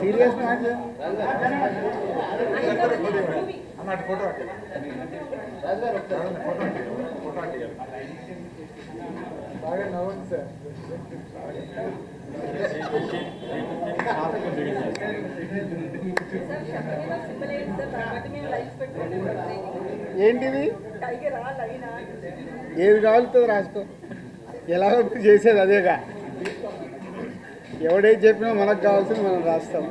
Serious అన్నట్టు photo బాగా నవ్వండి సార్. ఏంటిది ఏది కావాలుతుంది రాసుకో, ఎలా చేసేది అదేగా. ఎవడేది చెప్పినా మనకు కావాల్సింది మనం రాస్తాం.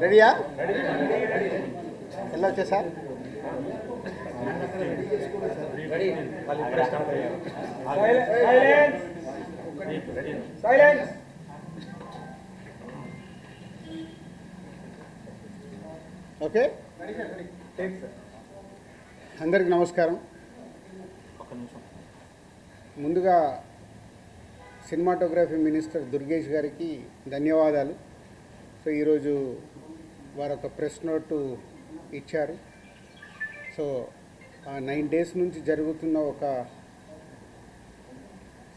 రెడీయా? ఎలా వచ్చా సార్? ఓకే, అందరికి నమస్కారం. ముందుగా సినిమాటోగ్రఫీ మినిస్టర్ దుర్గేష్ గారికి ధన్యవాదాలు. సో ఈరోజు వారు ఒక ప్రెస్ నోటు ఇచ్చారు. సో 9 days నుంచి జరుగుతున్న ఒక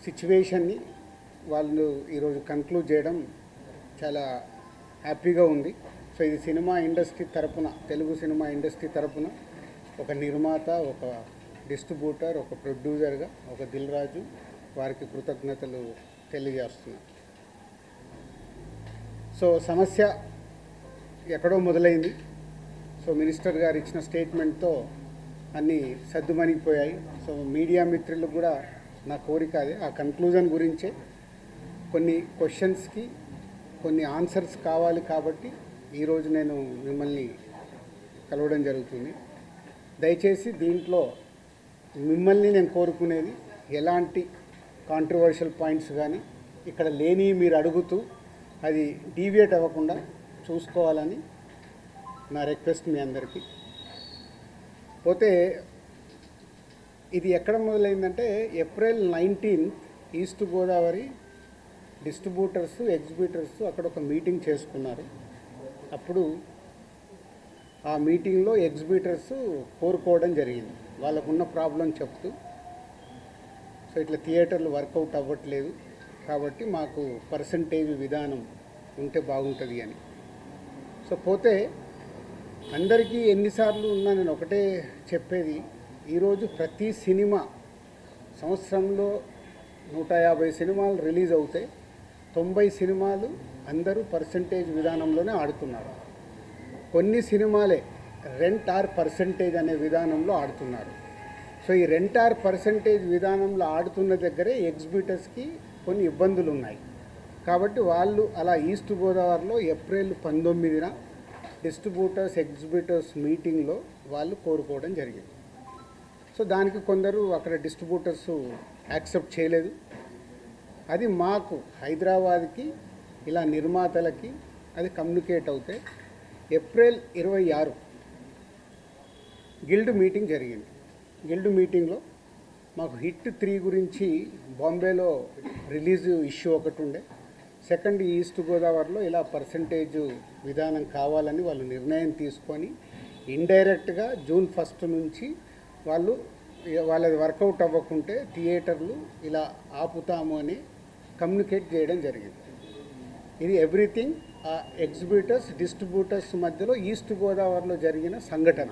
సిచ్యువేషన్ని వాళ్ళు ఈరోజు కన్క్లూడ్ చేయడం చాలా హ్యాపీగా ఉంది. సో ఇది సినిమా ఇండస్ట్రీ తరపున, తెలుగు సినిమా ఇండస్ట్రీ తరపున ఒక నిర్మాత, ఒక డిస్ట్రిబ్యూటర్, ఒక ప్రొడ్యూసర్గా ఒక దిల్ రాజు వారికి కృతజ్ఞతలు తెలియజేస్తున్నాను. సో సమస్య ఎక్కడో మొదలైంది. సో మినిస్టర్ గారు ఇచ్చిన స్టేట్మెంట్తో అన్నీ సద్దుమణిగిపోయాయి. సో మీడియా మిత్రులకు కూడా నా కోరిక అదే, ఆ కన్క్లూజన్ గురించే కొన్ని క్వశ్చన్స్కి కొన్ని ఆన్సర్స్ కావాలి కాబట్టి ఈరోజు నేను మిమ్మల్ని కలవడం జరుగుతుంది. దయచేసి దీంట్లో మిమ్మల్ని నేను కోరుకునేది ఎలాంటి కాంట్రవర్షియల్ పాయింట్స్ కానీ ఇక్కడ లేని మీరు అడుగుతూ అది డీవియేట్ అవ్వకుండా చూసుకోవాలని నా రిక్వెస్ట్ మీ అందరికీ. పోతే ఇది ఎక్కడ మొదలైందంటే April 19 east Godavari distributors, exhibitors అక్కడ ఒక మీటింగ్ చేసుకున్నారు. అప్పుడు ఆ మీటింగ్లో ఎగ్జిబిటర్స్ కోరుకోవడం జరిగింది, వాళ్ళకున్న ప్రాబ్లం చెప్తూ. సో ఇట్లా థియేటర్లు వర్కౌట్ అవ్వట్లేదు కాబట్టి మాకు పర్సంటేజ్ విధానం ఉంటే బాగుంటుంది అని. సో పోతే అందరికీ ఎన్నిసార్లు ఉన్నా నేను ఒకటే చెప్పేది, ఈరోజు ప్రతి సినిమా సంవత్సరంలో 150 సినిమాలు రిలీజ్ అవుతాయి, 90 సినిమాలు అందరూ పర్సంటేజ్ విధానంలోనే ఆడుతున్నారు. కొన్ని సినిమాలే రెంట్ ఆర్ పర్సంటేజ్ అనే విధానంలో ఆడుతున్నారు. సో ఈ రెంట్ ఆర్ పర్సంటేజ్ విధానంలో ఆడుతున్న దగ్గరే ఎగ్జిబిటర్స్కి కొన్ని ఇబ్బందులు ఉన్నాయి. కాబట్టి వాళ్ళు అలా ఈస్ట్ గోదావరిలో April 19 డిస్ట్రిబ్యూటర్స్, ఎగ్జిబిటర్స్ మీటింగ్లో వాళ్ళు కోరుకోవడం జరిగింది. సో దానికి కొందరు అక్కడ డిస్ట్రిబ్యూటర్స్ యాక్సెప్ట్ చేయలేదు. అది మాకు హైదరాబాద్కి ఇలా నిర్మాతలకి అది కమ్యూనికేట్ అవుతే April 26 గిల్డ్ మీటింగ్ జరిగింది. గిల్డ్ మీటింగ్లో మాకు హిట్ 3 గురించి బాంబేలో రిలీజ్ ఇష్యూ ఒకటి ఉండే, సెకండ్ ఈస్ట్ గోదావరిలో ఇలా పర్సంటేజ్ విధానం కావాలని వాళ్ళు నిర్ణయం తీసుకొని ఇండైరెక్ట్గా June 1 నుంచి వాళ్ళది వర్కౌట్ అవ్వకుంటే థియేటర్లు ఇలా ఆపుతాము అని కమ్యూనికేట్ చేయడం జరిగింది. ఇది ఎవ్రీథింగ్ ఆ ఎగ్జిబిటర్స్, డిస్ట్రిబ్యూటర్స్ మధ్యలో ఈస్ట్ గోదావరిలో జరిగిన సంఘటన.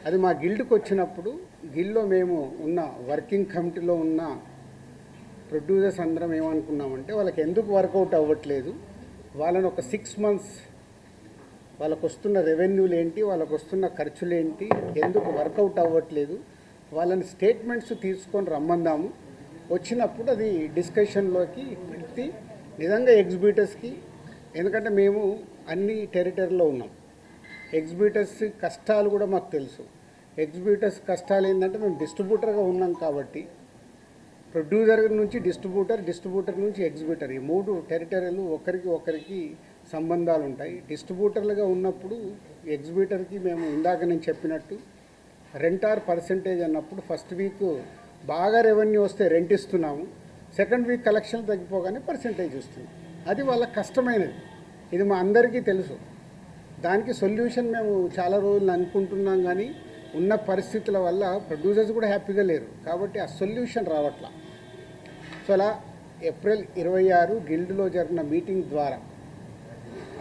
అది మా గిల్డ్కి వచ్చినప్పుడు, గిల్డ్లో మేము ఉన్న వర్కింగ్ కమిటీలో ఉన్న ప్రొడ్యూసర్స్ అందరం ఏమనుకున్నామంటే వాళ్ళకి ఎందుకు వర్కౌట్ అవ్వట్లేదు, వాళ్ళని ఒక 6 months వాళ్ళకు వస్తున్న రెవెన్యూలు ఏంటి, వాళ్ళకు వస్తున్న ఖర్చులు ఏంటి, ఎందుకు వర్కౌట్ అవ్వట్లేదు, వాళ్ళని స్టేట్మెంట్స్ తీసుకొని రమ్మందాము. వచ్చినప్పుడు అది డిస్కషన్లోకి పెట్టి నిజంగా ఎగ్జిబిటర్స్కి, ఎందుకంటే మేము అన్ని టెరిటరీలో ఉన్నాం, ఎగ్జిబిటర్స్ కష్టాలు కూడా మాకు తెలుసు. ఎగ్జిబిటర్స్ కష్టాలు ఏంటంటే మేము డిస్ట్రిబ్యూటర్గా ఉన్నాం కాబట్టి ప్రొడ్యూసర్ నుంచి డిస్ట్రిబ్యూటర్, డిస్ట్రిబ్యూటర్ నుంచి ఎగ్జిబిటర్, ఈ 3 టెరిటరీలు ఒకరికి సంబంధాలు ఉంటాయి. డిస్ట్రిబ్యూటర్లుగా ఉన్నప్పుడు ఎగ్జిబిటర్కి మేము ఇందాక నేను చెప్పినట్టు రెంట్ ఆర్ పర్సంటేజ్ అన్నప్పుడు ఫస్ట్ వీక్ బాగా రెవెన్యూ వస్తే రెంట్ ఇస్తున్నాము, సెకండ్ వీక్ కలెక్షన్ తగ్గిపోగానే పర్సంటేజ్ ఇస్తున్నాం. అది వాళ్ళ కష్టమైనది, ఇది మా అందరికీ తెలుసు. దానికి సొల్యూషన్ మేము చాలా రోజులు అనుకుంటున్నాం, కానీ ఉన్న పరిస్థితుల వల్ల ప్రొడ్యూసర్స్ కూడా హ్యాపీగా లేరు కాబట్టి ఆ సొల్యూషన్ రావట్లా. సో అలా ఏప్రిల్ 26 గిల్డ్లో జరిగిన మీటింగ్ ద్వారా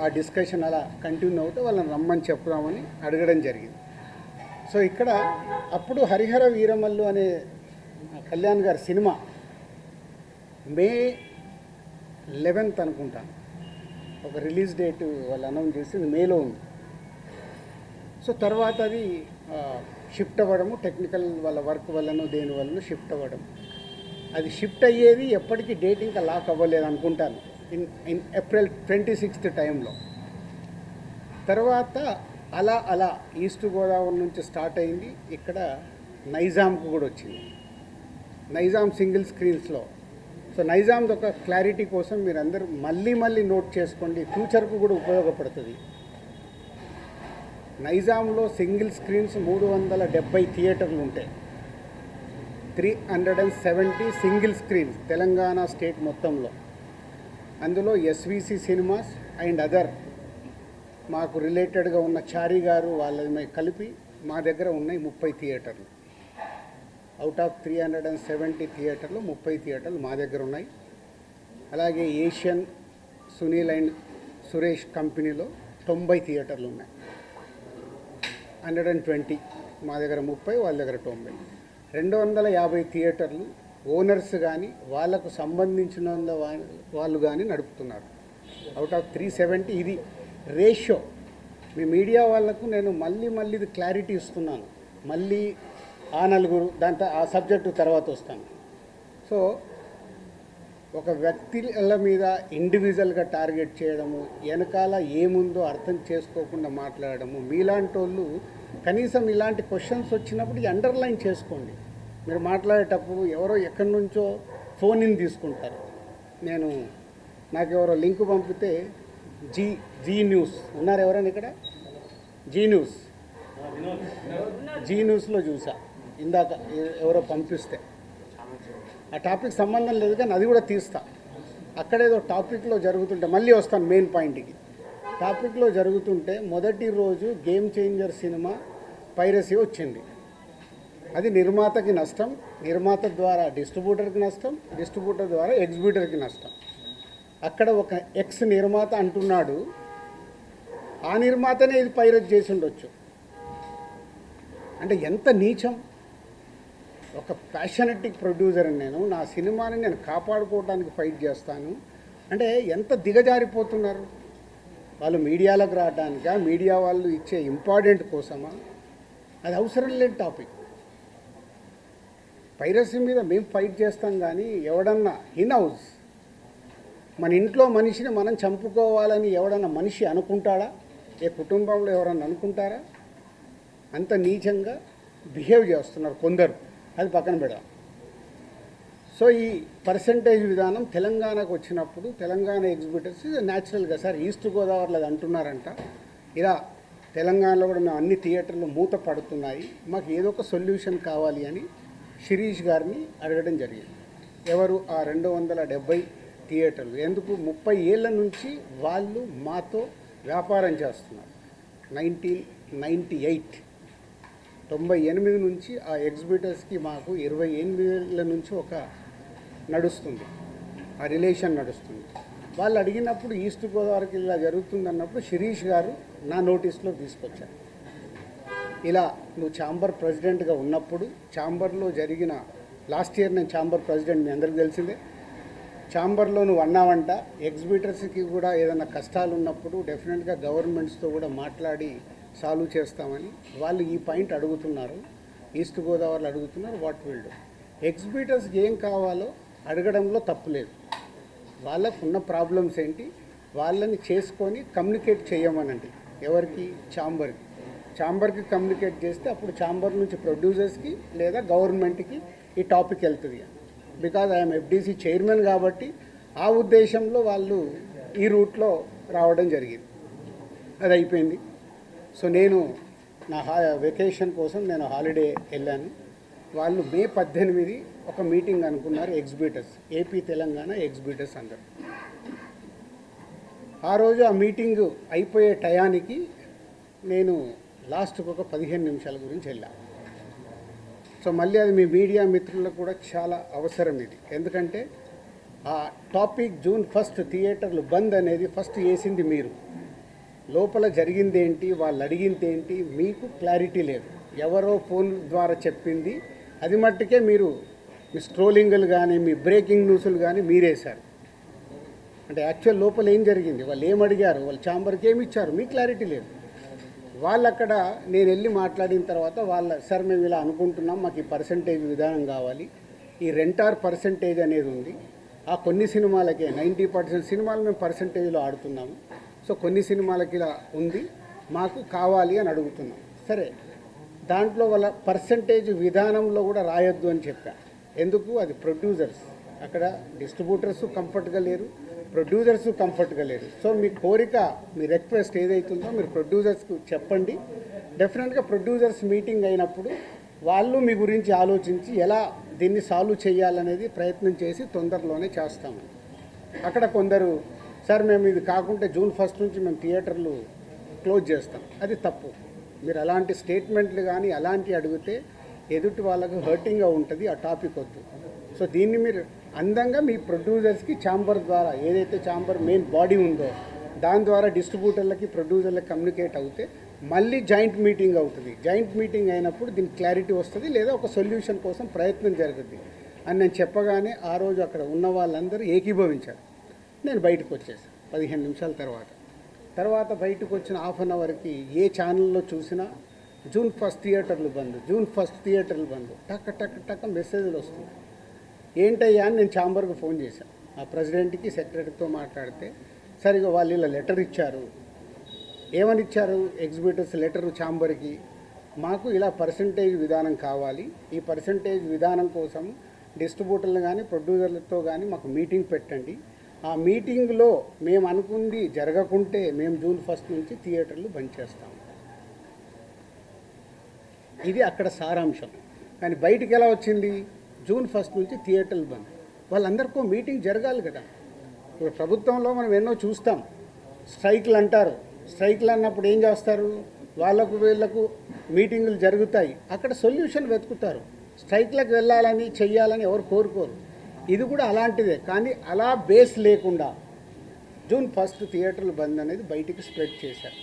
ఆ డిస్కషన్ అలా కంటిన్యూ అవుతే వాళ్ళని రమ్మని చెప్దామని అడగడం జరిగింది. సో ఇక్కడ అప్పుడు హరిహర వీరమల్లు అనే కళ్యాణ్ గారి సినిమా మే 11th అనుకుంటాను ఒక రిలీజ్ డేట్ వాళ్ళు అనౌన్స్ చేసింది, మేలో ఉంది. సో తర్వాత అది షిఫ్ట్ అవ్వడము, టెక్నికల్ వాళ్ళ వర్క్ వల్లనో దేని వల్లనో షిఫ్ట్ అవ్వడం. అది షిఫ్ట్ అయ్యేది ఎప్పటికీ డేట్ ఇంకా లాక్ అవ్వలేదు అనుకుంటాను, ఇన్ ఏప్రిల్ 26th టైంలో. తర్వాత అలా ఈస్ట్ గోదావరి నుంచి స్టార్ట్ అయింది. ఇక్కడ నైజాంకు కూడా వచ్చింది, నైజాం సింగిల్ స్క్రీన్స్లో. సో నైజాంది ఒక క్లారిటీ కోసం మీరు అందరూ మళ్ళీ నోట్ చేసుకోండి, ఫ్యూచర్కు కూడా ఉపయోగపడుతుంది. నైజాంలో సింగిల్ స్క్రీన్స్ 370 థియేటర్లు ఉంటాయి, 370 సింగిల్ స్క్రీన్స్ తెలంగాణ స్టేట్ మొత్తంలో. అందులో ఎస్విసి సినిమాస్ అండ్ అదర్ మాకు రిలేటెడ్గా ఉన్న చారి గారు వాళ్ళని కలిపి మా దగ్గర ఉన్నాయి 30 థియేటర్లు. అవుట్ ఆఫ్ 370 థియేటర్లు 30 థియేటర్లు మా దగ్గర ఉన్నాయి. అలాగే ఏషియన్, సునీల్ అండ్ సురేష్ కంపెనీలో 90 థియేటర్లు ఉన్నాయి, 120 మా దగ్గర 30, వాళ్ళ దగ్గర 90. 250 థియేటర్లు ఓనర్స్ కానీ వాళ్ళకు సంబంధించిన వాళ్ళు కానీ నడుపుతున్నారు. అవుట్ ఆఫ్ 370 ఇది రేషియో. మీ మీడియా వాళ్ళకు నేను మళ్ళీ ఇది క్లారిటీ ఇస్తున్నాను. మళ్ళీ ఆ నలుగురు దాంతో ఆ సబ్జెక్టు తర్వాత వస్తాను. సో ఒక వ్యక్తుల మీద ఇండివిజువల్గా టార్గెట్ చేయడము, వెనకాల ఏముందో అర్థం చేసుకోకుండా మాట్లాడడము, మీలాంటి వాళ్ళు కనీసం ఇలాంటి క్వశ్చన్స్ వచ్చినప్పుడు అండర్లైన్ చేసుకోండి. మీరు మాట్లాడేటప్పుడు ఎవరో ఎక్కడి నుంచో ఫోన్ ఇన్ తీసుకుంటారు. నాకు ఎవరో లింక్ పంపితే జీ న్యూస్ ఉన్నారు ఎవరైనా ఇక్కడ, జీ న్యూస్లో చూసా ఇందాక ఎవరో పంపిస్తే. ఆ టాపిక్ సంబంధం లేదు కానీ అది కూడా తీస్తా. అక్కడేదో టాపిక్లో జరుగుతుంటే మళ్ళీ వస్తాను మెయిన్ పాయింట్కి. టాపిక్లో జరుగుతుంటే మొదటి రోజు గేమ్ చేంజర్ సినిమా పైరసీ వచ్చింది. అది నిర్మాతకి నష్టం, నిర్మాత ద్వారా డిస్ట్రిబ్యూటర్కి నష్టం, డిస్ట్రిబ్యూటర్ ద్వారా ఎగ్జిబ్యూటర్కి నష్టం. అక్కడ ఒక ఎక్స్ నిర్మాత అంటున్నాడు, ఆ నిర్మాతనే ఇది పైరసీ చేసి ఉండొచ్చు. అంటే ఎంత నీచం. ఒక ప్యాషనెటిక్ ప్రొడ్యూసర్ నేను, నా సినిమాని నేను కాపాడుకోవడానికి ఫైట్ చేస్తాను అంటే ఎంత దిగజారిపోతున్నారు వాళ్ళు. మీడియాలోకి రావడానికా, మీడియా వాళ్ళు ఇచ్చే ఇంపార్టెంట్ కోసమా? అది అవసరం లేని టాపిక్. పైరసీ మీద మేము ఫైట్ చేస్తాం కానీ ఎవడన్నా హౌస్ మన ఇంట్లో మనిషిని మనం చంపుకోవాలని ఎవడన్నా మనిషి అనుకుంటాడా? ఏ కుటుంబంలో ఎవరన్నా అనుకుంటారా? అంత నీచంగా బిహేవ్ చేస్తున్నారు కొందరు, అది పక్కన పెడదాం. సో ఈ పర్సంటేజ్ విధానం తెలంగాణకు వచ్చినప్పుడు తెలంగాణ ఎగ్జిబిటర్స్ న్యాచురల్గా సార్ ఈస్ట్ గోదావరిలో అది అంటున్నారంట, ఇలా తెలంగాణలో కూడా మేము అన్ని థియేటర్లు మూత పడుతున్నాయి, మాకు ఏదో ఒక సొల్యూషన్ కావాలి అని శిరీష్ గారిని అడగడం జరిగింది. ఎవరు ఆ 270 థియేటర్లు? ఎందుకు 30 ఏళ్ళ నుంచి వాళ్ళు మాతో వ్యాపారం చేస్తున్నారు. 98 నుంచి ఆ ఎగ్జిబిటర్స్కి మాకు 28 ఏళ్ళ నుంచి ఒక నడుస్తుంది, ఆ రిలేషన్ నడుస్తుంది. వాళ్ళు అడిగినప్పుడు ఈస్ట్ గోదావరికి ఇలా జరుగుతుంది అన్నప్పుడు శిరీష్ గారు నా నోటీస్లో తీసుకొచ్చారు. ఇలా నువ్వు ఛాంబర్ ప్రెసిడెంట్గా ఉన్నప్పుడు ఛాంబర్లో జరిగిన లాస్ట్ ఇయర్ నేను ఛాంబర్ ప్రెసిడెంట్, మీ అందరికీ తెలిసిందే. ఛాంబర్లో నువ్వు అన్నావంట ఎగ్జిబిటర్స్కి కూడా ఏదైనా కష్టాలు ఉన్నప్పుడు డెఫినెట్గా గవర్నమెంట్స్తో కూడా మాట్లాడి సాల్వ్ చేస్తామని వాళ్ళు ఈ పాయింట్ అడుగుతున్నారు. ఈస్ట్ గోదావరిలో అడుగుతున్నారు. What will do? ఎగ్జిబిటర్స్కి ఏం కావాలో అడగడంలో తప్పులేదు. వాళ్ళకు ఉన్న ప్రాబ్లమ్స్ ఏంటి వాళ్ళని చేసుకొని కమ్యూనికేట్ చేయమనండి. ఎవరికి? ఛాంబర్కి కమ్యూనికేట్ చేస్తే అప్పుడు ఛాంబర్ నుంచి ప్రొడ్యూసర్స్కి లేదా గవర్నమెంట్కి ఈ టాపిక్ వెళ్తుంది. బికాజ్ ఐఎమ్ ఎఫ్డీసీ చైర్మన్ కాబట్టి ఆ ఉద్దేశంలో వాళ్ళు ఈ రూట్లో రావడం జరిగింది. అది అయిపోయింది. సో నేను నా వెకేషన్ కోసం నేను హాలిడే వెళ్ళాను. వాళ్ళు మే 18 ఒక మీటింగ్ అనుకున్నారు ఎగ్జిబిటర్స్, ఏపీ తెలంగాణ ఎగ్జిబిటర్స్ అందరూ. ఆ రోజు ఆ మీటింగ్ అయిపోయే టయానికి నేను లాస్ట్కి ఒక 15 నిమిషాల గురించి వెళ్ళాను. సో మళ్ళీ అది మీ మీడియా మిత్రులకు కూడా చాలా అవసరం ఇది. ఎందుకంటే ఆ టాపిక్ జూన్ 1 థియేటర్లు బంద్ అనేది ఫస్ట్ వేసింది మీరు. లోపల జరిగింది ఏంటి, వాళ్ళు అడిగింది ఏంటి, మీకు క్లారిటీ లేదు. ఎవరో ఫోన్ ద్వారా చెప్పింది అది మట్టుకే మీరు మీ స్ట్రోలింగులు కానీ మీ బ్రేకింగ్ న్యూస్లు కానీ మీరేశారు. అంటే యాక్చువల్ లోపల ఏం జరిగింది, వాళ్ళు ఏం అడిగారు, వాళ్ళు ఛాంబర్కి ఏమి ఇచ్చారు, మీకు క్లారిటీ లేదు. వాళ్ళు అక్కడ నేను వెళ్ళి మాట్లాడిన తర్వాత సార్ మేము ఇలా అనుకుంటున్నాం, మాకు ఈ పర్సంటేజ్ విధానం కావాలి, ఈ రెంటార్ పర్సంటేజ్ అనేది ఉంది, ఆ కొన్ని సినిమాలకే 90% సినిమాలు మేము పర్సంటేజ్లో ఆడుతున్నాము, సో కొన్ని సినిమాలకి ఇలా ఉంది, మాకు కావాలి అని అడుగుతున్నాం. సరే, దాంట్లో వాళ్ళ పర్సంటేజ్ విధానంలో కూడా రాయొద్దు అని చెప్పా. ఎందుకు, అది ప్రొడ్యూసర్స్, అక్కడ డిస్ట్రిబ్యూటర్స్ కంఫర్ట్గా లేరు, ప్రొడ్యూసర్స్ కంఫర్ట్గా లేరు. సో మీ కోరిక, మీ రిక్వెస్ట్ ఏదైతుందో మీరు ప్రొడ్యూసర్స్కు చెప్పండి. డెఫినెట్గా ప్రొడ్యూసర్స్ మీటింగ్ అయినప్పుడు వాళ్ళు మీ గురించి ఆలోచించి ఎలా దీన్ని సాల్వ్ చేయాలనేది ప్రయత్నం చేసి తొందరలోనే చేస్తాము. అక్కడ కొందరు సార్ మేము ఇది కాకుంటే జూన్ 1 నుంచి మేము థియేటర్లు క్లోజ్ చేస్తాం, అది తప్పు. మీరు అలాంటి స్టేట్మెంట్లు కానీ అలాంటివి అడిగితే ఎదుటి వాళ్ళకు హర్టింగ్గా ఉంటుంది, ఆ టాపిక్ వద్దు. సో దీన్ని మీరు అందంగా మీ ప్రొడ్యూసర్స్కి ఛాంబర్ ద్వారా, ఏదైతే ఛాంబర్ మెయిన్ బాడీ ఉందో దాని ద్వారా డిస్ట్రిబ్యూటర్లకి ప్రొడ్యూసర్లకి కమ్యూనికేట్ అవుతే మళ్ళీ జాయింట్ మీటింగ్ అవుతుంది. జాయింట్ మీటింగ్ అయినప్పుడు దీనికి క్లారిటీ వస్తుంది, లేదా ఒక సొల్యూషన్ కోసం ప్రయత్నం జరుగుతుంది అని నేను చెప్పగానే ఆ రోజు అక్కడ ఉన్న వాళ్ళందరూ ఏకీభవించారు. నేను బయటకు వచ్చేసాను 15 నిమిషాల తర్వాత బయటకు వచ్చిన హాఫ్ అన్ అవర్కి ఏ ఛానల్లో చూసినా జూన్ 1 థియేటర్లు బంద్, జూన్ 1 థియేటర్లు బంద్, టక్ మెసేజ్లు వస్తుంది. ఏంటయ్యా అని నేను ఛాంబర్కి ఫోన్ చేశాను. ఆ ప్రెసిడెంట్కి సెక్రటరీతో మాట్లాడితే సరిగా వాళ్ళు ఇలా లెటర్ ఇచ్చారు. ఏమని ఇచ్చారు, ఎగ్జిబిటర్స్ లెటరు ఛాంబర్కి, మాకు ఇలా పర్సంటేజ్ విధానం కావాలి, ఈ పర్సంటేజ్ విధానం కోసం డిస్ట్రిబ్యూటర్లు కానీ ప్రొడ్యూసర్లతో కానీ మాకు మీటింగ్ పెట్టండి, ఆ మీటింగ్లో మేము అనుకుంది జరగకుంటే మేము జూన్ 1 నుంచి థియేటర్లు బంద్ చేస్తాము. ఇది అక్కడ సారాంశం. కానీ బయటికి ఎలా వచ్చింది, జూన్ 1 నుంచి థియేటర్లు బంద్. వాళ్ళందరికీ మీటింగ్ జరగాలి కదా. ఇప్పుడు ప్రభుత్వంలో మనం ఎన్నో చూస్తాం, స్ట్రైక్లు అంటారు. స్ట్రైక్లు అన్నప్పుడు ఏం చేస్తారు, వాళ్ళకు వీళ్ళకు మీటింగులు జరుగుతాయి, అక్కడ సొల్యూషన్ వెతుకుతారు. స్ట్రైక్లకు వెళ్ళాలని చెయ్యాలని ఎవరు కోరుకోరు. ఇది కూడా అలాంటిదే. కానీ అలా బేస్ లేకుండా జూన్ 1 థియేటర్లు బంద్ అనేది బయటికి స్ప్రెడ్ చేశారు.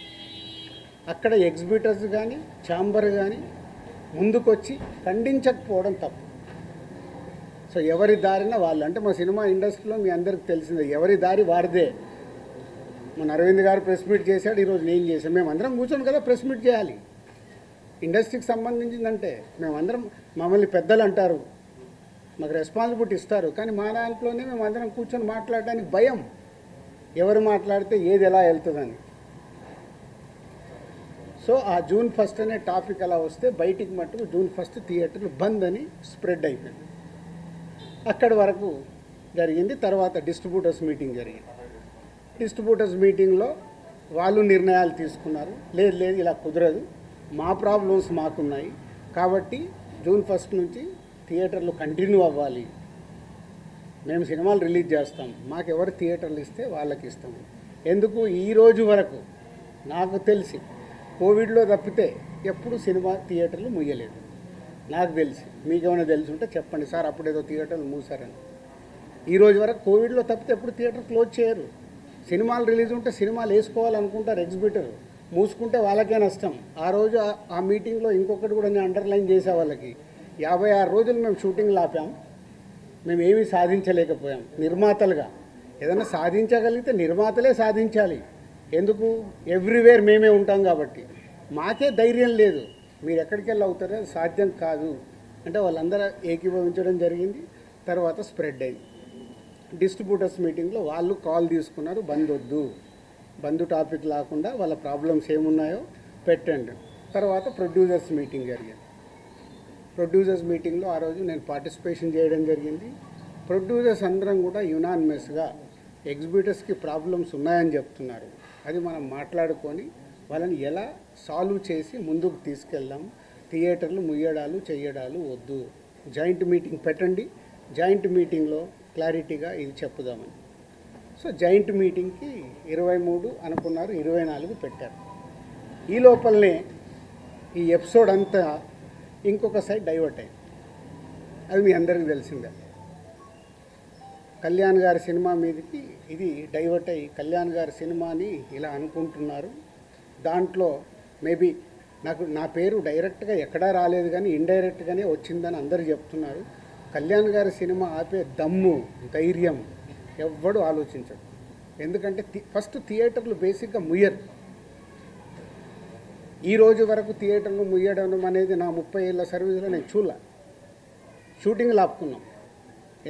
అక్కడ ఎగ్జిబిటర్స్ కానీ ఛాంబర్ కానీ ముందుకొచ్చి ఖండించకపోవడం తప్పు. సో ఎవరి దారిన వాళ్ళు, అంటే మా సినిమా ఇండస్ట్రీలో మీ అందరికి తెలిసిందే, ఎవరి దారి వారిదే. మన అరవింద్ గారు ప్రెస్ మీట్ చేశాడు, ఈరోజు నేను చేశాను. మేము అందరం కూర్చొని కదా ప్రెస్ మీట్ చేయాలి. ఇండస్ట్రీకి సంబంధించిందంటే మేమందరం, మమ్మల్ని పెద్దలు అంటారు, మాకు రెస్పాన్సిబిలిటీ ఇస్తారు, కానీ మా దాంట్లోనే మేము అందరం కూర్చొని మాట్లాడడానికి భయం, ఎవరు మాట్లాడితే ఏది ఎలా వెళ్తుందని. సో ఆ జూన్ 1 అనే టాపిక్ అలా వస్తే బయటికి మట్టుకు జూన్ 1 థియేటర్లు బంద్ అని స్ప్రెడ్ అయిపోయింది. అక్కడి వరకు జరిగింది. తర్వాత డిస్ట్రిబ్యూటర్స్ మీటింగ్ జరిగింది. డిస్ట్రిబ్యూటర్స్ మీటింగ్లో వాళ్ళు నిర్ణయాలు తీసుకున్నారు, లేదు ఇలా కుదరదు, మా ప్రాబ్లమ్స్ మాకున్నాయి కాబట్టి జూన్ 1 నుంచి థియేటర్లు కంటిన్యూ అవ్వాలి, మేము సినిమాలు రిలీజ్ చేస్తాం, మాకు ఎవరు థియేటర్లు ఇస్తే వాళ్ళకి ఇస్తాము. ఎందుకు, ఈరోజు వరకు నాకు తెలిసి కోవిడ్లో తప్పితే ఎప్పుడు సినిమా థియేటర్లు ముయ్యలేదు నాకు తెలిసి. మీకేమైనా తెలిసి ఉంటే చెప్పండి సార్, అప్పుడేదో థియేటర్లు మూసారని. ఈరోజు వరకు కోవిడ్లో తప్పితే ఎప్పుడు థియేటర్ క్లోజ్ చేయరు. సినిమాలు రిలీజ్ ఉంటే సినిమాలు వేసుకోవాలనుకుంటారు ఎగ్జిబిటర్, మూసుకుంటే వాళ్ళకే నష్టం. ఆ రోజు ఆ మీటింగ్లో ఇంకొకటి కూడా నేను అండర్లైన్ చేసే వాళ్ళకి, 56 రోజులు మేము షూటింగ్లు ఆపాం, మేము ఏమీ సాధించలేకపోయాం. నిర్మాతలుగా ఏదైనా సాధించగలిగితే నిర్మాతలే సాధించాలి. ఎందుకు, ఎవ్రీవేర్ మేమే ఉంటాం కాబట్టి. మాకే ధైర్యం లేదు, మీరు ఎక్కడికి వెళ్ళి అవుతారో అది సాధ్యం కాదు అంటే వాళ్ళందరూ ఏకీభవించడం జరిగింది. తర్వాత స్ప్రెడ్ అయింది. డిస్ట్రిబ్యూటర్స్ మీటింగ్లో వాళ్ళు కాల్ తీసుకున్నారు, బంద్ వద్దు, బంద్ టాపిక్ లేకుండా వాళ్ళ ప్రాబ్లమ్స్ ఏమున్నాయో పెట్టండి. తర్వాత ప్రొడ్యూసర్స్ మీటింగ్ జరిగింది. ప్రొడ్యూసర్స్ మీటింగ్లో ఆ రోజు నేను పార్టిసిపేషన్ చేయడం జరిగింది. ప్రొడ్యూసర్స్ అందరం కూడా యునానిమస్గా ఎగ్జిబిటర్స్కి ప్రాబ్లమ్స్ ఉన్నాయని చెప్తున్నారు. అది మనం మాట్లాడుకొని వాళ్ళని ఎలా సాల్వ్ చేసి ముందుకు తీసుకెళ్దాం. థియేటర్లు ముయ్యడాలు చేయడాలు వద్దు, జాయింట్ మీటింగ్ పెట్టండి, జాయింట్ మీటింగ్లో క్లారిటీగా ఇది చెప్పుదామని. సో జాయింట్ మీటింగ్కి 23 అనుకున్నారు, 24 పెట్టారు. ఈ లోపలనే ఈ ఎపిసోడ్ అంతా ఇంకొక సైడ్ డైవర్ట్ అయింది. అది మీ అందరికీ తెలిసిందే. కళ్యాణ్ గారి సినిమా మీదకి ఇది డైవర్ట్ అయ్యి కళ్యాణ్ గారి సినిమాని ఇలా అనుకుంటున్నారు. దాంట్లో మేబీ నా పేరు డైరెక్ట్గా ఎక్కడా రాలేదు కానీ ఇండైరెక్ట్గానే వచ్చిందని అందరూ చెప్తున్నారు. కళ్యాణ్ గారి సినిమా ఆపే దమ్ము ధైర్యం ఎవ్వడు ఆలోచించడు. ఎందుకంటే ఫస్ట్ థియేటర్లు బేసిక్గా ముయ్యరు. ఈ రోజు వరకు థియేటర్లు ముయ్యడం అనేది నా 30 ఏళ్ళ సర్వీస్లో నేను చూడలే. షూటింగ్లు ఆపుకున్నాం,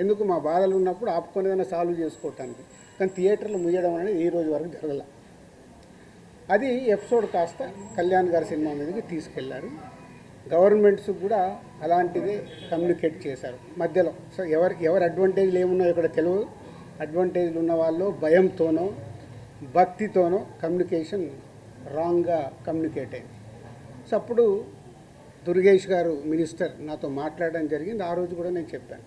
ఎందుకు మా బాధలు ఉన్నప్పుడు ఆపుకునేదైనా సాల్వ్ చేసుకోవటానికి. కానీ థియేటర్లు ముయ్యడం అనేది ఈ రోజు వరకు జరగల. అది ఎపిసోడ్ కాస్త కళ్యాణ్ గారి సినిమా మీదకి తీసుకెళ్లారు. గవర్నమెంట్స్ కూడా అలాంటిదే కమ్యూనికేట్ చేశారు మధ్యలో. సో ఎవరి అడ్వాంటేజ్లు ఏమున్నాయో ఇక్కడ తెలియదు. అడ్వాంటేజ్లు ఉన్న వాళ్ళు భయంతోనో భక్తితోనో కమ్యూనికేషన్ రాంగ్గా కమ్యూనికేట్ అయింది. సో అప్పుడు దుర్గేష్ గారు మినిస్టర్ నాతో మాట్లాడడం జరిగింది. ఆ రోజు కూడా నేను చెప్పాను,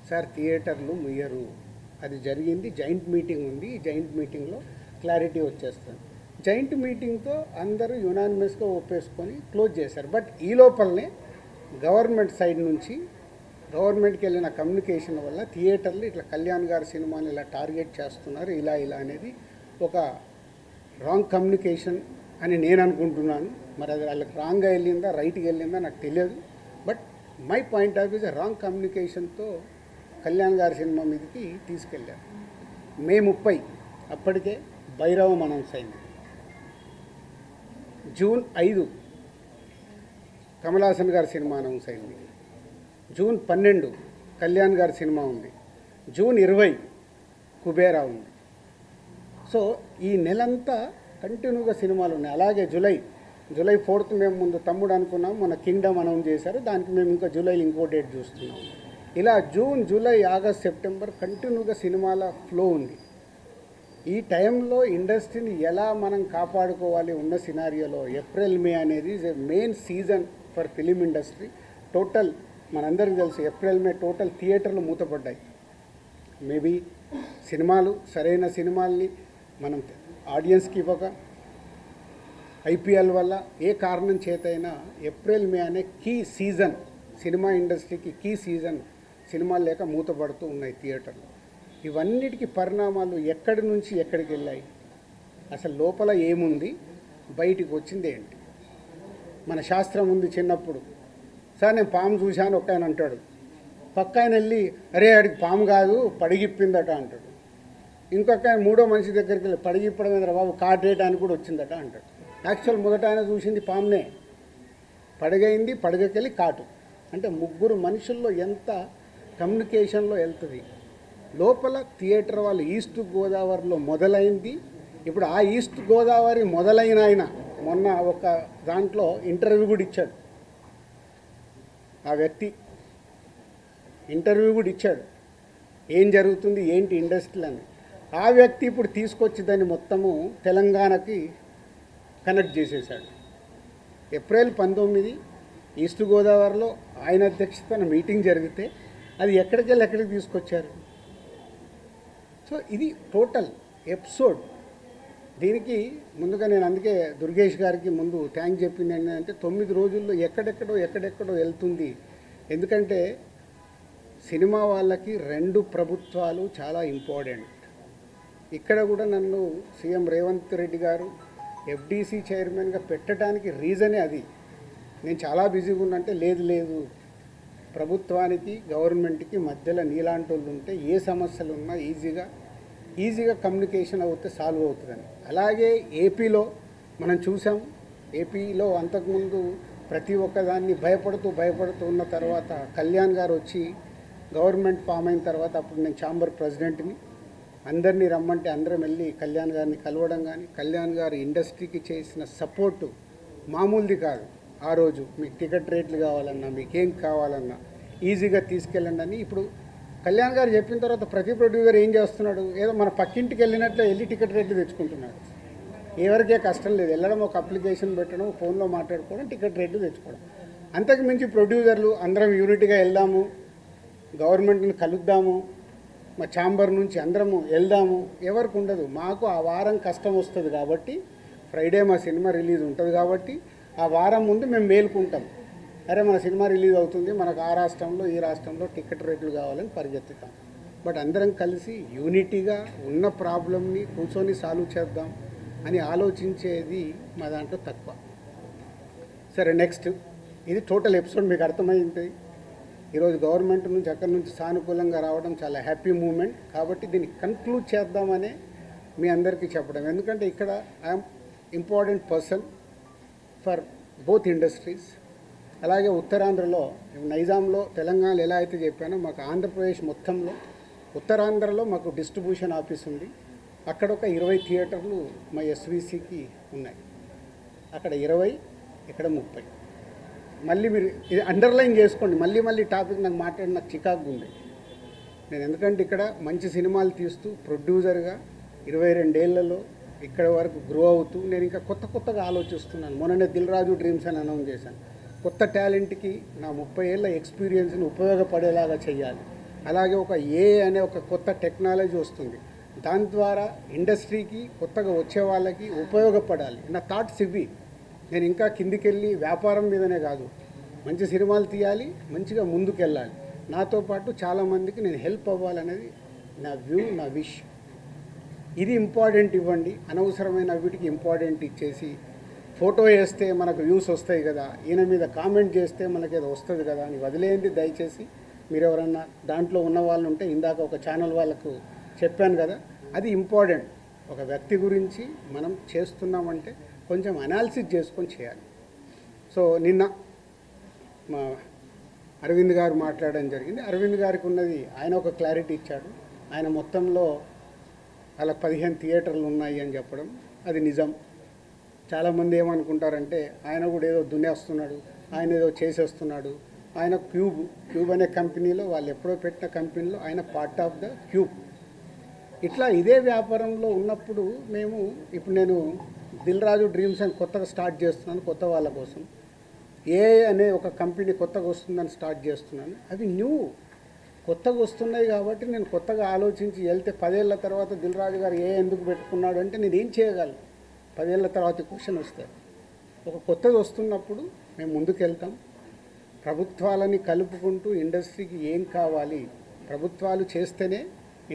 సార్ థియేటర్లు ముయ్యరు, అది జరిగింది. జాయింట్ మీటింగ్ ఉంది, ఈ జాయింట్ మీటింగ్లో క్లారిటీ వచ్చేస్తుంది. జాయింట్ మీటింగ్తో అందరూ యునానిమస్గా ఒప్పేసుకొని క్లోజ్ చేశారు. బట్ ఈ లోపలనే గవర్నమెంట్ సైడ్ నుంచి గవర్నమెంట్కి వెళ్ళిన కమ్యూనికేషన్ వల్ల థియేటర్లు ఇట్లా కళ్యాణ్ గారి సినిమాని ఇలా టార్గెట్ చేస్తున్నారు, ఇలా అనేది ఒక రాంగ్ కమ్యూనికేషన్ అని నేను అనుకుంటున్నాను. మరి అది వాళ్ళకి రాంగ్గా వెళ్ళిందా రైట్గా వెళ్ళిందా నాకు తెలియదు. But my point of views wrong కమ్యూనికేషన్తో కళ్యాణ్ గారి సినిమా మీదకి తీసుకెళ్ళారు. మే 30 అప్పటికే భైరవం అనౌన్స్ అయింది. జూన్ 5 కమల్ హాసన్ గారి సినిమా అనౌన్స్ అయింది. జూన్ 12 కళ్యాణ్ గారి సినిమా ఉంది. జూన్ 20 కుబేరా ఉంది. సో ఈ నెలంతా కంటిన్యూగా సినిమాలు ఉన్నాయి. అలాగే జూలై 4th మేము ముందు తమ్ముడు అనుకున్నాం, మన కింగ్డమ్ అనౌన్స్ చేశారు. దానికి మేము ఇంకా జూలైలో ఇంకో డేట్ చూస్తున్నాం. ఇలా జూన్, జూలై, ఆగస్ట్, సెప్టెంబర్ కంటిన్యూగా సినిమాల ఫ్లో ఉంది. ఈ టైంలో ఇండస్ట్రీని ఎలా మనం కాపాడుకోవాలి ఉన్న సినారియోలో ఏప్రిల్ మే అనేది is a main season for film industry. Total మనందరికీ తెలుసు ఏప్రిల్ మే టోటల్ థియేటర్లు మూతపడ్డాయి. మేబీ సినిమాలు సరైన సినిమాల్ని మనం ఆడియన్స్కి ఇవ్వక ఐపీఎల్ వల్ల ఏ కారణం చేతైనా ఏప్రిల్ మే అనే కీ సీజన్, సినిమా ఇండస్ట్రీకి కీ సీజన్, సినిమాలు లేక మూతపడుతూ ఉన్నాయి థియేటర్లు. ఇవన్నిటికీ పరిణామాలు ఎక్కడి నుంచి ఎక్కడికి వెళ్ళాయి, అసలు లోపల ఏముంది, బయటికి వచ్చింది ఏంటి? మన శాస్త్రం ఉంది. చిన్నప్పుడు సార్ నేను పాము చూశాను ఒక ఆయన అంటాడు, పక్క ఆయన వెళ్ళి అరే ఆడికి పాము కాదు పడిగిప్పిందట అంటాడు. ఇంకొక ఆయన మూడో మనిషి దగ్గరికి వెళ్ళి పడిగిప్పడం మీద బాబు కాటేయడానికి కూడా వచ్చిందట అంటాడు. యాక్చువల్ మొదట ఆయన చూసింది పామునే, పడగైంది, పడగకెళ్ళి కాటు. అంటే ముగ్గురు మనుషుల్లో ఎంత కమ్యూనికేషన్లో వెళ్తుంది. లోపల థియేటర్ వాళ్ళు ఈస్ట్ గోదావరిలో మొదలైంది. ఇప్పుడు ఆ ఈస్ట్ గోదావరి మొదలైన ఆయన మొన్న ఒక దాంట్లో ఇంటర్వ్యూ కూడా ఇచ్చాడు. ఆ వ్యక్తి ఇంటర్వ్యూ కూడా ఇచ్చాడు, ఏం జరుగుతుంది ఏంటి ఇండస్ట్రీలు అని. ఆ వ్యక్తి ఇప్పుడు తీసుకొచ్చి దాన్ని మొత్తము తెలంగాణకి కనెక్ట్ చేసేసాడు. ఏప్రిల్ 19 ఈస్ట్ గోదావరిలో ఆయన అధ్యక్షతన మీటింగ్ జరిగితే అది ఎక్కడికి తీసుకొచ్చారు. సో ఇది టోటల్ ఎపిసోడ్. దీనికి ముందుగా నేను అందుకే దుర్గేష్ గారికి ముందు థ్యాంక్ చెప్పింది ఏంటంటే 9 రోజుల్లో ఎక్కడెక్కడో వెళ్తుంది. ఎందుకంటే సినిమా వాళ్ళకి 2 ప్రభుత్వాలు చాలా ఇంపార్టెంట్. ఇక్కడ కూడా నన్ను సీఎం రేవంత్ రెడ్డి గారు ఎఫ్డీసీ చైర్మన్గా పెట్టడానికి రీజనే అది. నేను చాలా బిజీగా ఉన్నంటే లేదు ప్రభుత్వానికి గవర్నమెంట్కి మధ్యలో నీలాంటి వాళ్ళు ఉంటే ఏ సమస్యలు ఉన్నా ఈజీగా కమ్యూనికేషన్ అవుతే సాల్వ్ అవుతుందని. అలాగే ఏపీలో మనం చూసాం. ఏపీలో అంతకుముందు ప్రతి ఒక్కదాన్ని భయపడుతూ ఉన్న తర్వాత కళ్యాణ్ గారు వచ్చి గవర్నమెంట్ ఫామ్ అయిన తర్వాత అప్పుడు నేను ఛాంబర్ ప్రెసిడెంట్ని, అందరినీ రమ్మంటే అందరం వెళ్ళి కళ్యాణ్ గారిని కలవడం కానీ, కళ్యాణ్ గారు ఇండస్ట్రీకి చేసిన సపోర్టు మామూలుది కాదు. ఆ రోజు మీకు టికెట్ రేట్లు కావాలన్నా, మీకేం కావాలన్నా ఈజీగా తీసుకెళ్ళండి అని. ఇప్పుడు కళ్యాణ్ గారు చెప్పిన తర్వాత ప్రతి ప్రొడ్యూసర్ ఏం చేస్తున్నాడు, ఏదో మన పక్కింటికి వెళ్ళినట్లే వెళ్ళి టికెట్ రేట్లు తెచ్చుకుంటున్నాడు. ఎవరికే కష్టం లేదు, వెళ్ళడం ఒక అప్లికేషన్ పెట్టడం, ఫోన్లో మాట్లాడుకోవడం, టికెట్ రేట్లు తెచ్చుకోవడం. అంతకు మించి ప్రొడ్యూసర్లు అందరం యూనిట్గా వెళ్దాము, గవర్నమెంట్ని కలుద్దాము, మా ఛాంబర్ నుంచి అందరము వెళ్దాము ఎవరికి ఉండదు. మాకు ఆ వారం కష్టం వస్తుంది కాబట్టి, ఫ్రైడే మా సినిమా రిలీజ్ ఉంటుంది కాబట్టి ఆ వారం ముందు మేము మేలుకుంటాం. అరే మన సినిమా రిలీజ్ అవుతుంది, మనకు ఆ రాష్ట్రంలో ఈ రాష్ట్రంలో టికెట్ రేట్లు కావాలని పరిగెత్తుతాం. బట్ అందరం కలిసి యూనిటీగా ఉన్న ప్రాబ్లమ్ని కూర్చొని సాల్వ్ చేద్దాం అని ఆలోచించేది మా దాంట్లో తక్కువ. సరే, నెక్స్ట్ ఇది టోటల్ ఎపిసోడ్ మీకు అర్థమైంది. ఈరోజు గవర్నమెంట్ నుంచి అక్కడి నుంచి సానుకూలంగా రావడం చాలా హ్యాపీ మూమెంట్. కాబట్టి దీన్ని కన్క్లూడ్ చేద్దామనే మీ అందరికీ చెప్పడం. ఎందుకంటే ఇక్కడ I'm important person for both industries. అలాగే ఉత్తరాంధ్రలో, నైజాంలో, తెలంగాణలో ఎలా అయితే చెప్పానో, మాకు ఆంధ్రప్రదేశ్ మొత్తంలో ఉత్తరాంధ్రలో మాకు డిస్ట్రిబ్యూషన్ ఆఫీస్ ఉంది. అక్కడ ఒక 20 థియేటర్లు మా ఎస్విసికి ఉన్నాయి. అక్కడ 20, ఇక్కడ 30. మళ్ళీ మీరు ఇది అండర్లైన్ చేసుకోండి. మళ్ళీ టాపిక్ నాకు మాట్లాడి నాకు చికాకు ఉంది. నేను ఎందుకంటే ఇక్కడ మంచి సినిమాలు తీస్తూ ప్రొడ్యూసర్గా 22 ఏళ్లలో ఇక్కడ వరకు గ్రో అవుతూ నేను ఇంకా కొత్తగా ఆలోచిస్తున్నాను. మొన్ననే దిల్ రాజు డ్రీమ్స్ అని అనౌన్స్ చేశాను. కొత్త టాలెంట్కి నా 30 ఏళ్ళ ఎక్స్పీరియన్స్ని ఉపయోగపడేలాగా చేయాలి. అలాగే ఒక అనే ఒక కొత్త టెక్నాలజీ వస్తుంది. దాని ద్వారా ఇండస్ట్రీకి కొత్తగా వచ్చే వాళ్ళకి ఉపయోగపడాలి. నా థాట్స్ ఇవి. నేను ఇంకా కిందికెళ్ళి వ్యాపారం మీదనే కాదు, మంచి సినిమాలు తీయాలి, మంచిగా ముందుకెళ్ళాలి. నాతో పాటు చాలామందికి నేను హెల్ప్ అవ్వాలనేది నా వ్యూ, నా విష్. ఇది ఇంపార్టెంట్ ఇవ్వండి. అనవసరమైన వీటికి ఇంపార్టెంట్ ఇచ్చేసి ఫోటో వేస్తే మనకు వ్యూస్ వస్తాయి కదా, ఈయన మీద కామెంట్ చేస్తే మనకి ఏదో వస్తుంది కదా అని వదిలేయండి దయచేసి. మీరు ఎవరన్నా దాంట్లో ఉన్న వాళ్ళు ఉంటే, ఇందాక ఒక ఛానల్ వాళ్ళకు చెప్పాను కదా, అది ఇంపార్టెంట్. ఒక వ్యక్తి గురించి మనం చేస్తున్నామంటే కొంచెం అనాలిసిస్ చేసుకొని చేయాలి. సో నిన్న మా అరవింద్ గారు మాట్లాడడం జరిగింది. అరవింద్ గారికి ఉన్నది ఆయన ఒక క్లారిటీ ఇచ్చాడు. ఆయన మొత్తంలో అలా 15 థియేటర్లు ఉన్నాయి అని చెప్పడం అది నిజం. చాలామంది ఏమనుకుంటారంటే ఆయన కూడా ఏదో దున్నేస్తున్నాడు, ఆయన ఏదో చేసేస్తున్నాడు. ఆయన క్యూబ్ అనే కంపెనీలో, వాళ్ళు ఎప్పుడో పెట్టిన కంపెనీలో ఆయన పార్ట్ ఆఫ్ ద క్యూబ్. ఇట్లా ఇదే వ్యాపారంలో ఉన్నప్పుడు ఇప్పుడు నేను దిల్ రాజు డ్రీమ్స్ అని కొత్తగా స్టార్ట్ చేస్తున్నాను. కొత్త వాళ్ళ కోసం అనే ఒక కంపెనీ కొత్తగా వస్తుందని స్టార్ట్ చేస్తున్నాను. అవి కొత్తగా వస్తున్నాయి కాబట్టి నేను కొత్తగా ఆలోచించి వెళ్తే 10 ఏళ్ళ తర్వాత దిల్ రాజు గారు ఎందుకు పెట్టుకున్నాడు అంటే నేను ఏం చేయగలను? 10 ఏళ్ళ తర్వాత క్వశ్చన్ వస్తుంది. ఒక కొత్తది వస్తున్నప్పుడు మేము ముందుకెళ్తాం. ప్రభుత్వాలని కలుపుకుంటూ ఇండస్ట్రీకి ఏం కావాలి, ప్రభుత్వాలు చేస్తేనే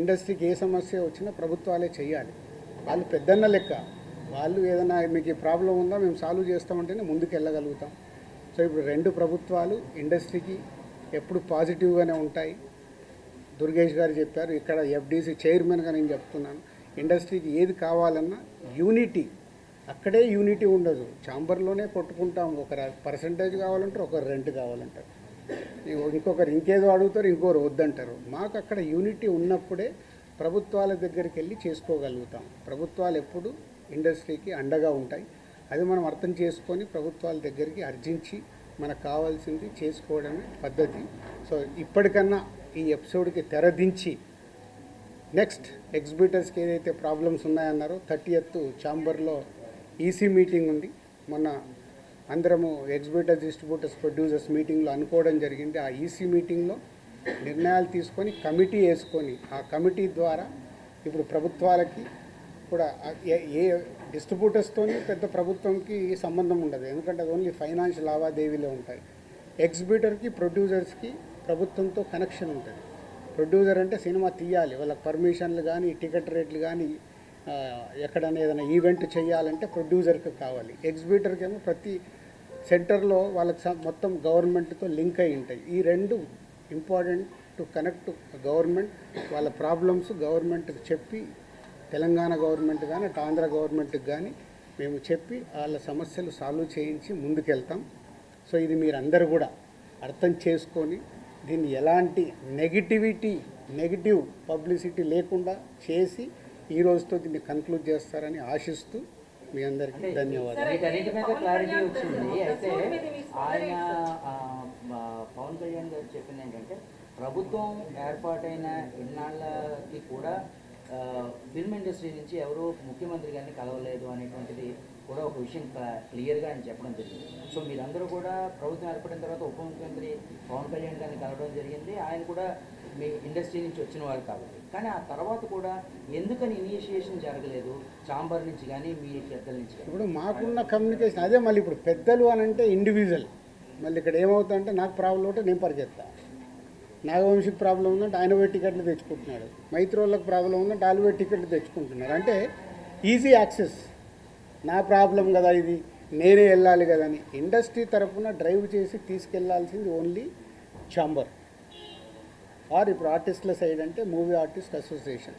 ఇండస్ట్రీకి ఏ సమస్య వచ్చినా ప్రభుత్వాలే చేయాలి. వాళ్ళు పెద్దన్న లెక్క. వాళ్ళు ఏదైనా మీకు ఈ ప్రాబ్లం ఉందా మేము సాల్వ్ చేస్తామంటేనే ముందుకు వెళ్ళగలుగుతాం. సో ఇప్పుడు 2 ప్రభుత్వాలు ఇండస్ట్రీకి ఎప్పుడు పాజిటివ్గానే ఉంటాయి. దుర్గేష్ గారు చెప్పారు. ఇక్కడ ఎఫ్డీసీ చైర్మన్గా నేను చెప్తున్నాను, ఇండస్ట్రీకి ఏది కావాలన్నా యూనిటీ. అక్కడే యూనిటీ ఉండదు. ఛాంబర్లోనే కొట్టుకుంటాం. ఒకరు పర్సంటేజ్ కావాలంటారు, ఒకరు రెంట్ కావాలంటారు, ఇంకొకరు ఇంకేదో అడుగుతారు, ఇంకొకరు వద్దంటారు. మాకు అక్కడ యూనిటీ ఉన్నప్పుడే ప్రభుత్వాల దగ్గరికి వెళ్ళి చేసుకోగలుగుతాం. ప్రభుత్వాలు ఎప్పుడు ఇండస్ట్రీకి అండగా ఉంటాయి. అది మనం అర్థం చేసుకొని ప్రభుత్వాల దగ్గరికి అర్జించి మనకు కావాల్సింది చేసుకోవడమే పద్ధతి. సో ఇప్పటికన్నా ఈ ఎపిసోడ్కి తెరదించి నెక్స్ట్ ఎగ్జిబిటర్స్కి ఏదైతే ప్రాబ్లమ్స్ ఉన్నాయన్నారో 30th ఛాంబర్లో ఈసీ మీటింగ్ ఉంది. మొన్న అందరము ఎగ్జిబిటర్స్, డిస్ట్రిబ్యూటర్స్, ప్రొడ్యూసర్స్ మీటింగ్లో అనుకోవడం జరిగింది. ఆ ఈసీ మీటింగ్లో నిర్ణయాలు తీసుకొని కమిటీ వేసుకొని, ఆ కమిటీ ద్వారా ఇప్పుడు ప్రభుత్వాలకి కూడా ఏ డిస్ట్రిబ్యూటర్స్తోని పెద్ద ప్రభుత్వంకి సంబంధం ఉండదు. ఎందుకంటే అది ఓన్లీ ఫైనాన్షియల్ లావాదేవీలే ఉంటాయి. ఎగ్జిబిటర్కి, ప్రొడ్యూసర్స్కి ప్రభుత్వంతో కనెక్షన్ ఉంటుంది. ప్రొడ్యూసర్ అంటే సినిమా తీయాలి, వాళ్ళకి పర్మిషన్లు కానీ, టికెట్ రేట్లు కానీ, ఎక్కడైనా ఏదైనా ఈవెంట్ చేయాలంటే ప్రొడ్యూసర్కి కావాలి. ఎగ్జిబిటర్కి ఏమో ప్రతి సెంటర్లో వాళ్ళకి మొత్తం గవర్నమెంట్తో లింక్ అయి ఉంటాయి. ఈ 2 important to connect to government. వాళ్ళ ప్రాబ్లమ్స్ గవర్నమెంట్కి చెప్పి, తెలంగాణ గవర్నమెంట్ కానీ అటు ఆంధ్ర గవర్నమెంట్కి కానీ మేము చెప్పి వాళ్ళ సమస్యలు సాల్వ్ చేయించి ముందుకెళ్తాం. సో ఇది మీరందరూ కూడా అర్థం చేసుకొని దీన్ని ఎలాంటి నెగిటివ్ పబ్లిసిటీ లేకుండా చేసి ఈ రోజుతో దీన్ని కన్క్లూడ్ చేస్తారని ఆశిస్తూ మీ అందరికీ ధన్యవాదాలు. వీటన్నిటి మీద క్లారిటీ వచ్చింది. అయితే ఆయన పవన్ కళ్యాణ్ గారు చెప్పింది ఏంటంటే, ప్రభుత్వం ఏర్పాటైన ఇన్నాళ్ళకి కూడా ఫిల్మ్ ఇండస్ట్రీ నుంచి ఎవరు ముఖ్యమంత్రి గారిని కలవలేదు అనేటువంటిది కూడా ఒక విషయం క్లియర్గా ఆయన చెప్పడం జరిగింది. సో మీరందరూ కూడా ప్రభుత్వం ఏర్పడిన తర్వాత ఉప ముఖ్యమంత్రి పవన్ కళ్యాణ్ గారిని కలవడం జరిగింది. ఆయన కూడా మీ ఇండస్ట్రీ నుంచి వచ్చిన వారు కాబట్టి, కానీ ఆ తర్వాత కూడా ఎందుకని ఇనిషియేషన్ జరగలేదు ఛాంబర్ నుంచి కానీ మీ పెద్దల నుంచి కానీ? ఇప్పుడు మాకున్న కమ్యూనికేషన్ అదే. మళ్ళీ ఇప్పుడు పెద్దలు అని అంటే ఇండివిజువల్. మళ్ళీ ఇక్కడ ఏమవుతుందంటే నాకు ప్రాబ్లం ఉంటే నేను పరిగెత్తా. నాగవంశికి ప్రాబ్లం ఉందంటే ఆయన పోయి టికెట్లు తెచ్చుకుంటున్నాడు, మైత్రోళ్ళకి ప్రాబ్లం ఉందంటే వాళ్ళు పోయి టికెట్లు తెచ్చుకుంటున్నారు. అంటే ఈజీ యాక్సెస్. నా ప్రాబ్లం కదా ఇది, నేనే వెళ్ళాలి కదా అని ఇండస్ట్రీ తరఫున డ్రైవ్ చేసి తీసుకెళ్లాల్సింది ఓన్లీ ఛాంబర్, ఆర్ ఇప్పుడు ఆర్టిస్టుల సైడ్ అంటే మూవీ ఆర్టిస్ట్ అసోసియేషన్.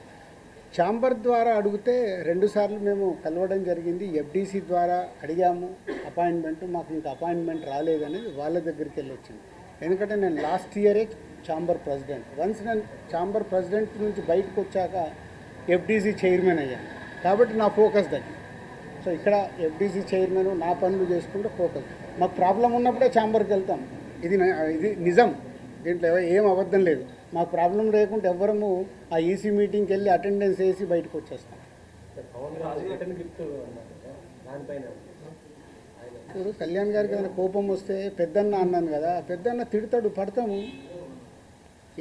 ఛాంబర్ ద్వారా అడిగితే 2 సార్లు మేము కలవడం జరిగింది. ఎఫ్డీసీ ద్వారా అడిగాము అపాయింట్మెంట్, మాకు ఇంకా అపాయింట్మెంట్ రాలేదనేది వాళ్ళ దగ్గరికి వెళ్ళి వచ్చింది. ఎందుకంటే నేను లాస్ట్ ఇయరే ఛాంబర్ ప్రెసిడెంట్. వన్స్ నేను ఛాంబర్ ప్రెసిడెంట్ నుంచి బయటకు వచ్చాక ఎఫ్డీసీ చైర్మన్ అయ్యాను, కాబట్టి నా ఫోకస్ దగ్గర. సో ఇక్కడ ఎఫ్డీసీ చైర్మన్ నా పనులు చేసుకుంటే ఫోకస్. మాకు ప్రాబ్లం ఉన్నప్పుడే ఛాంబర్కి వెళ్తాం. ఇది నిజం, దీంట్లో ఏం అబద్ధం లేదు. మాకు ప్రాబ్లం లేకుంటే ఎవ్వరము ఆ ఈసీ మీటింగ్కి వెళ్ళి అటెండెన్స్ వేసి బయటకు వచ్చేస్తాం. ఇప్పుడు కళ్యాణ్ గారికి ఏదైనా కోపం వస్తే పెద్దన్న అన్నాను కదా, పెద్దన్న తిడతాడు, పడతాము,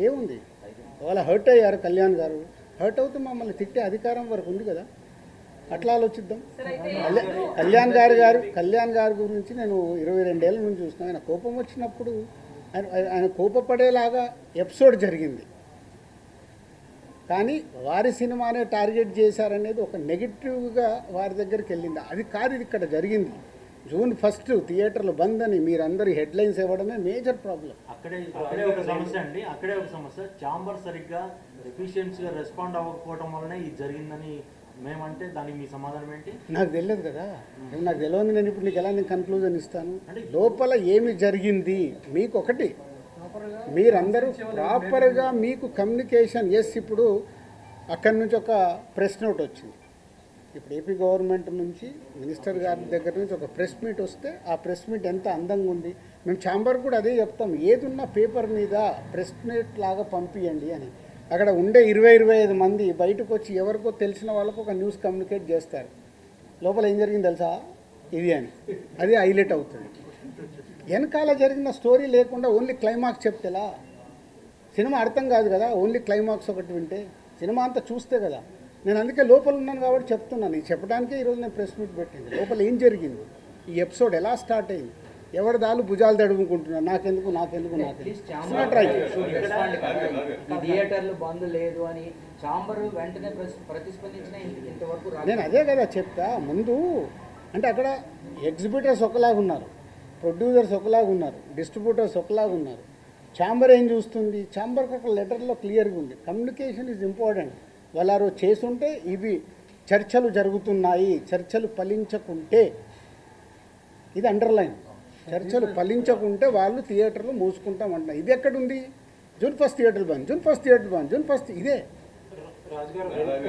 ఏముంది. వాళ్ళ హర్ట్ అయ్యారు కళ్యాణ్ గారు, హర్ట్ అవుతూ మమ్మల్ని తిట్టే అధికారం వరకు ఉంది కదా, అట్లా ఆలోచిద్దాం. కళ్యాణ్ గారి గురించి నేను 22 ఏళ్ళ నుంచి చూస్తున్నాను. ఆయన కోపం వచ్చినప్పుడు ఆయన కోపపడేలాగా ఎపిసోడ్ జరిగింది, కానీ వారి సినిమానే టార్గెట్ చేశారనేది ఒక నెగిటివ్గా వారి దగ్గరికి వెళ్ళింది. అది కాదు ఇది ఇక్కడ జరిగింది. June 1 థియేటర్లు బంద్ అని మీరందరూ హెడ్లైన్స్ ఇవ్వడమే మేజర్ ప్రాబ్లం. అక్కడే ఒక సమస్య అండి, అక్కడే ఒక సమస్య. ఛాంబర్ సరిగ్గా ఎఫిషియన్సీగా రెస్పాండ్ అవ్వకపోవడం వల్లనే ఇది జరిగిందని మేమంటే దానికి మీ సమాధానం ఏంటి? నాకు తెలియదు కదా, నాకు తెలియదు. నేను ఇప్పుడు నీకు ఎలా నేను కన్క్లూజన్ ఇస్తాను? లోపల ఏమి జరిగింది మీకు ఒకటి, మీరందరూ ప్రాపర్గా మీకు కమ్యూనికేషన్. ఎస్, ఇప్పుడు అక్కడి నుంచి ఒక ప్రెస్ నోట్ వచ్చింది. ఇప్పుడు ఏపీ గవర్నమెంట్ నుంచి మినిస్టర్ గారి దగ్గర నుంచి ఒక ప్రెస్ మీట్ వస్తే ఆ ప్రెస్ మీట్ ఎంత అందంగా ఉంది. మేము ఛాంబర్ కూడా అదే చెప్తాం, ఏదున్నా పేపర్ మీద ప్రెస్ మీట్ లాగా పంపించండి అని. అక్కడ ఉండే 20-25 మంది బయటకు వచ్చి ఎవరికో తెలిసిన వాళ్ళకు ఒక న్యూస్ కమ్యూనికేట్ చేస్తారు, లోపల ఏం జరిగింది తెలుసా ఇది అని. అది హైలైట్ అవుతుంది. వెనకాల జరిగిన స్టోరీ లేకుండా ఓన్లీ క్లైమాక్స్ చెప్తేలా సినిమా అర్థం కాదు కదా. ఓన్లీ క్లైమాక్స్ ఒకటి వింటే సినిమా అంతా చూస్తే కదా. నేను అందుకే లోపల ఉన్నాను కాబట్టి చెప్తున్నాను. ఇది చెప్పడానికే ఈరోజు నేను ప్రెస్ మీట్ పెట్టింది. లోపల ఏం జరిగింది, ఈ ఎపిసోడ్ ఎలా స్టార్ట్ అయింది, ఎవరి దాళ్ళు భుజాలు తడుముకుంటున్నారు, నాకెందుకు. థియేటర్లు బంద్ లేదు అని ఛాంబర్ వెంటనే ప్రతిస్పందించిన ఇంతవరకు నేను అదే కదా చెప్తా ముందు. అంటే అక్కడ ఎగ్జిబిటర్స్ ఒకలాగా ఉన్నారు, ప్రొడ్యూసర్స్ ఒకలాగా ఉన్నారు, డిస్ట్రిబ్యూటర్స్ ఒకలాగా ఉన్నారు. ఛాంబర్ ఏం చూస్తుంది, ఛాంబర్కి ఒక లెటర్లో క్లియర్గా ఉంది, కమ్యూనికేషన్ ఈజ్ ఇంపార్టెంట్. వాళ్ళు చేసుంటే ఇవి చర్చలు జరుగుతున్నాయి, చర్చలు ఫలించకుంటే ఇది అండర్లైన్, చర్చలు ఫలించకుంటే వాళ్ళు థియేటర్లు మూసుకుంటామంటున్నారు. ఇది ఎక్కడుంది? June 1 థియేటర్లు బంద్, June 1 థియేటర్ బంద్, June 1 ఇదే.